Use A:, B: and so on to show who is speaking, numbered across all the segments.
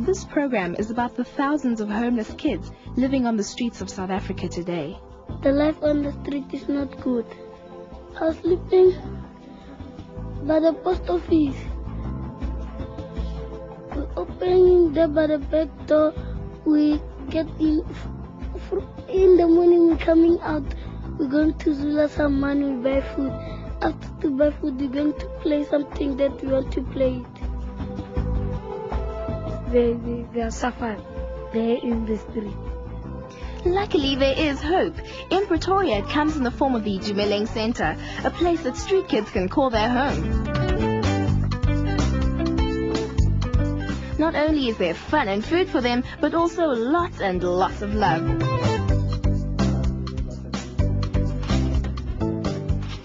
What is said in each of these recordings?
A: This program is about the thousands of homeless kids living on the streets of South Africa today.
B: The life on the street is not good. I was sleeping by the post office. We opening there by the back door. We get in the morning. We're coming out. We're going to Zula some money. We buy food. After to buy food, we're going to play something that we want to play it. They are suffering. They're in the street.
A: Luckily, there is hope. In Pretoria, it comes in the form of the Itumeleng Center, a place that street kids can call their home. Not only is there fun and food for them, but also lots and lots of love.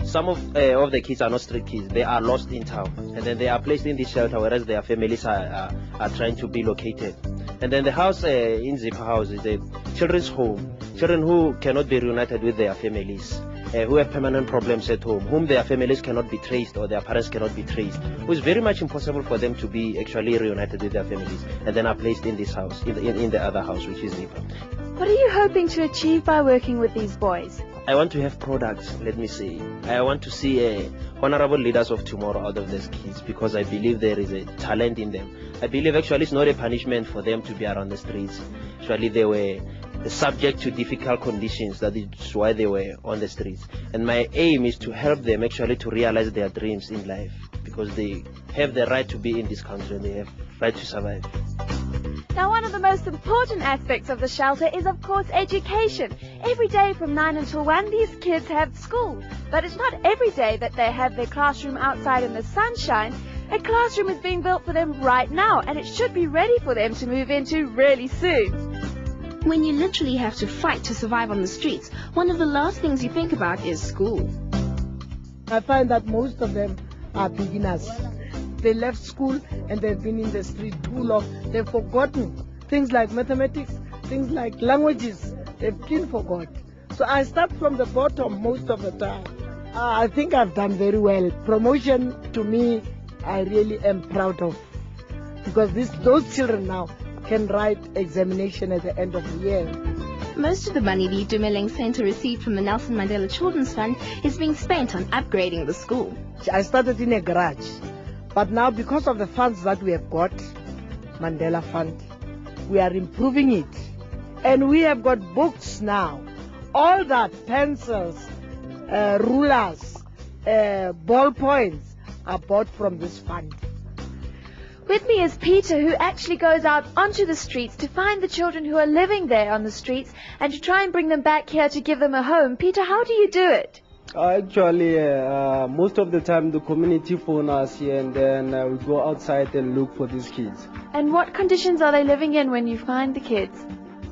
C: Some of the kids are not street kids. They are lost in town, and then they are placed in this shelter, whereas their families are trying to be located. And then the house in Zipper House is a children's home. Children who cannot be reunited with their families, who have permanent problems at home, whom their families cannot be traced or their parents cannot be traced. It is very much impossible for them to be actually reunited with their families, and then are placed in this house, in the other house, which is Zipper.
D: What are you hoping to achieve by working with these boys?
C: I want to have products, let me say. I want to see honorable leaders of tomorrow out of these kids, because I believe there is a talent in them. I believe actually it's not a punishment for them to be around the streets. Actually they were subject to difficult conditions. That is why they were on the streets. And my aim is to help them actually to realize their dreams in life, because they have the right to be in this country and they have the right to survive.
D: Now, one of the most important aspects of the shelter is, of course, education. Every day from 9 until 1, these kids have school. But it's not every day that they have their classroom outside in the sunshine. A classroom is being built for them right now, and it should be ready for them to move into really soon.
A: When you literally have to fight to survive on the streets, one of the last things you think about is school.
E: I find that most of them are beginners. They left school and they've been in the street too long. They've forgotten things like mathematics, things like languages. They've been forgotten. So I start from the bottom most of the time. I think I've done very well. Promotion, to me, I really am proud of. Because those children now can write examination at the end of the year.
A: Most of the money the Itumeleng Center received from the Nelson Mandela Children's Fund is being spent on upgrading the school.
E: I started in a garage. But now, because of the funds that we have got, Mandela Fund, we are improving it. And we have got books now. All that, pencils, rulers, ballpoints are bought from this fund.
D: With me is Peter, who actually goes out onto the streets to find the children who are living there on the streets and to try and bring them back here to give them a home. Peter, how do you do it?
F: Actually, most of the time the community phone us here, and then we go outside and look for these kids.
D: And what conditions are they living in when you find the kids?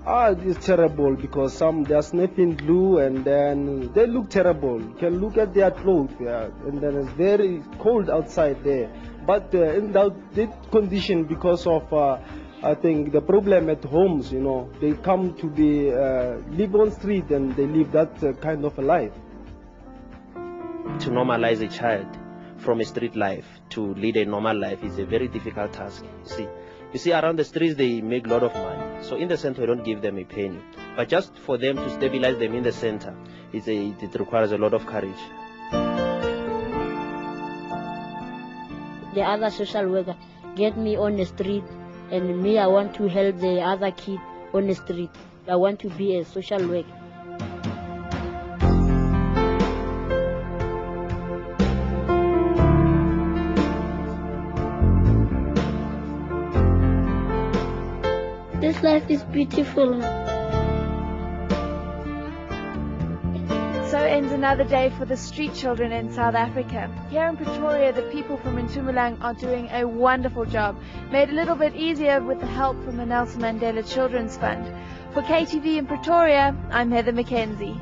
F: It's terrible, because they are snapping glue, and then they look terrible. You can look at their clothes, and then it's very cold outside there. But in that condition, because of I think the problem at homes, they come to be live on street and they live that kind of a life.
C: To normalize a child from a street life to lead a normal life is a very difficult task. You see, around the streets they make a lot of money. So in the center we don't give them a penny. But just for them to stabilize them in the center, it requires a lot of courage.
B: The other social worker get me on the street, and me, I want to help the other kid on the street. I want to be a social worker. This life is beautiful.
D: So ends another day for the street children in South Africa. Here in Pretoria, the people from Itumeleng are doing a wonderful job, made a little bit easier with the help from the Nelson Mandela Children's Fund. For KTV in Pretoria, I'm Heather Mackenzie.